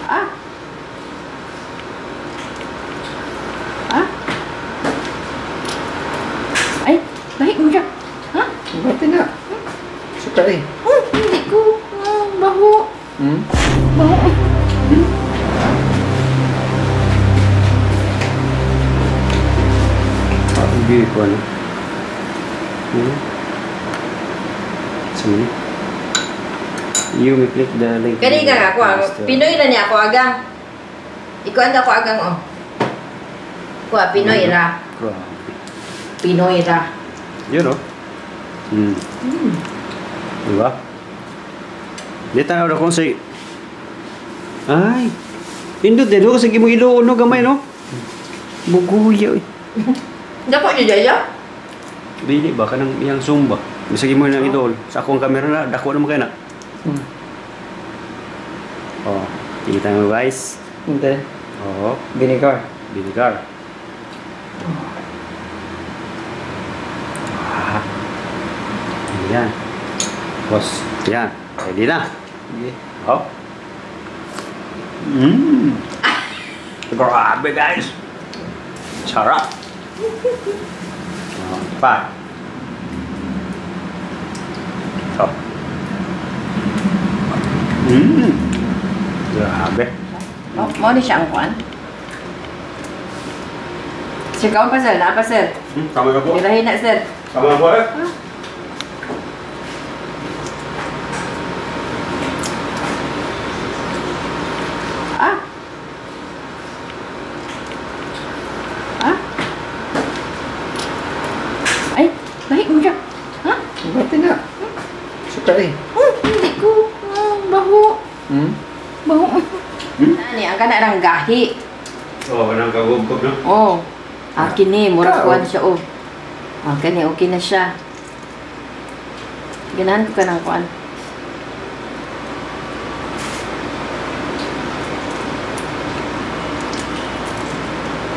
Ah. Ah. Ay, baik mo siya. Ha? Bakit na? Suka eh. Hindi ko. Baho. Baho. Hindi ko ano. Sini. You may click the link. Kani ka ako. Pinoy na niya ako agang. Ikuan ako agang oh. Kuha, Pinoy ra. Pinoy ra. Yun o. Diba? Di tanaw na kung say... Ay! Pindot din o. Sige mo iluon no gamay no? Buguya eh. Dako niyo jaya? Dili ba? Kanang iyang zoom ba? Sige mo ng idol. Sa akong kamera na. Dako naman kayo na. Oh. Kita mo guys. Hindi. Oh. Vinegar. Vinegar. Ayan. Tapos, yan. Ready na. Sige. Oh. Grabe guys. Sarap. Oh, pa. So. Grabe. Oh, mo ni siya ang kuan. Sigaw pa sir, na pa sir. Tama na po. Dirahin na sir. Tama na po eh. Ah. Ah. Ay, baik mo siya. Ha? Bakit na? Suka eh. Hindi ko. Baho. Baho. Ani, ang kana rang gahi. Oh, kanang kagubkob na. Oh. Akin ni, murag kuan siya oh. Ah, kani okay na siya. Ganahan ko ka ng kuan.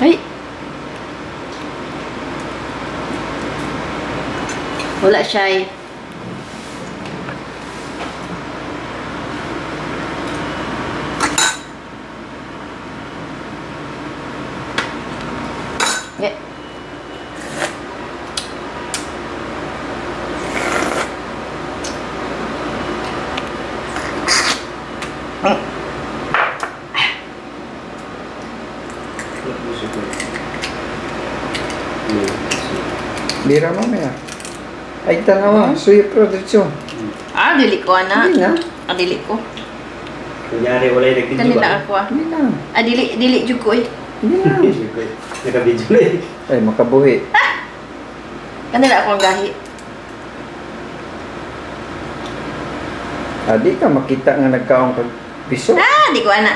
Ay. Wala siya eh. Okay. Bira mamaya. Ay, tanawa. Suyo production. Ah, dili ko ana. Hindi na. Ah, dili ko. Kunyari, wala yung nagtidyo Kanila ba? ako ah. Hindi na. Ah, dili jud ko eh. Hindi na. Naka-video na eh. Ay, makabuhi. Kanila ako ang gahi. Di ka makita nga nagkaong kag piso. Ah, di ko ana.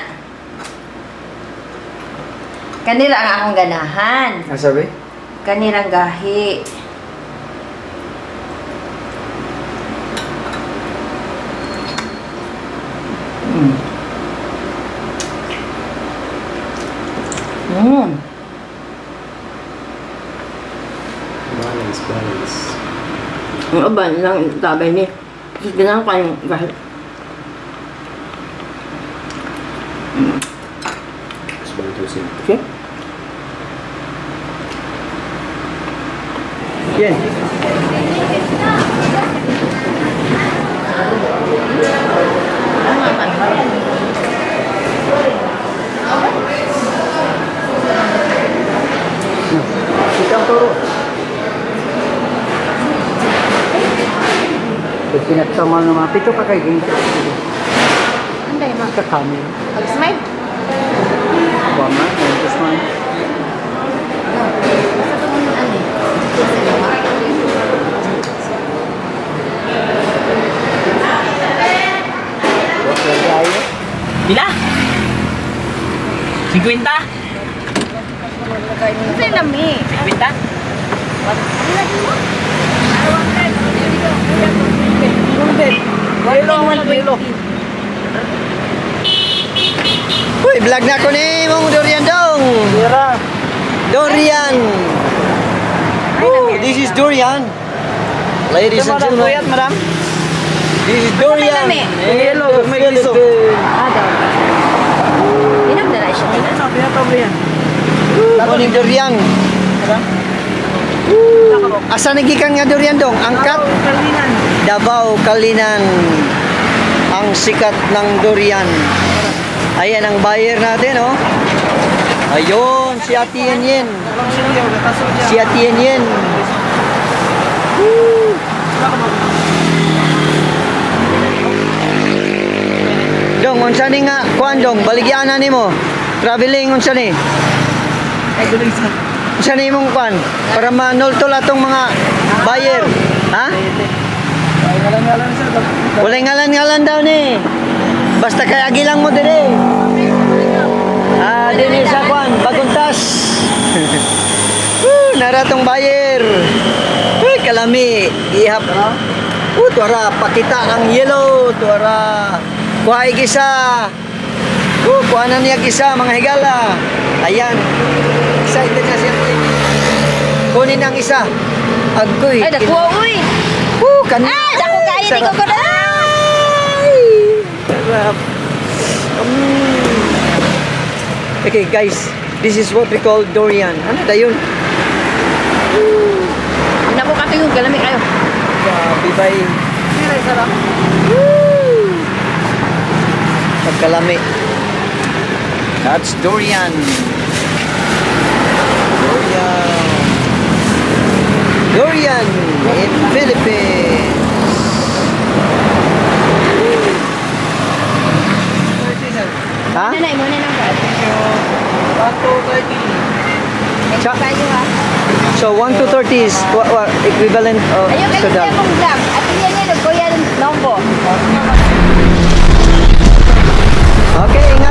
Kanila ang akong ganahan. Sabi? Kanirang gahi. Balance. Ang aban lang tabay ni. Kasi ganahan ko yung gahi. Okay? Yan. Sikang turo. Pinagsamal naman. Pito ka kay Ginto. Anday ma. Kakami. Mag-smile. Bama. Tapos man. Bila? 50? Kasi lami. 50? Uy, vlog na ko ni Mong Dorian dong. Dorian. Oh, this is Dorian. Ladies and gentlemen. madam? This is Dorian. Lami. Hello, may liso. Ah, daw. ning durian. Asa nagikan nga durian dong? Angkat? Davao, Kalinan. Ang sikat ng durian. Ayan ang buyer natin, oh. Ayun, si Ate Yen Yen. Si Ate Yen Yen. Dong, unsa ni nga kuan dong, baligyan na nimo. Traveling unsa ni? Unsa ni mong kuan para manultol atong mga buyer? Ha? Wala ngalan daw ni. Basta kay agi lang mo dire. Dinhi sa kuan, Baguntas. Naratong buyer. Uy, kalami, ihap. Tuara, pakita ang yellow, tuara. Kuha igisa. Kuha na niya gisa, mga higala. Ayan. Excited na siya. Kunin ang isa. Agoy. Ay, nakuha, uy. Kanina. Ay, naku, kain ni ko na. Sarap. Okay, guys. This is what we call durian. Ano na yun? Naku, katayong galami kayo. Bye-bye. Sarap. Pagkalami. That's durian. Durian in Philippines. Ha? Muna na lang ba? Cha- Kayo ha. So 1 to 30 is what equivalent of Ayun, to kayo that. siya kong vlog. At yan yan, kuya Longbo. Okay, ingat.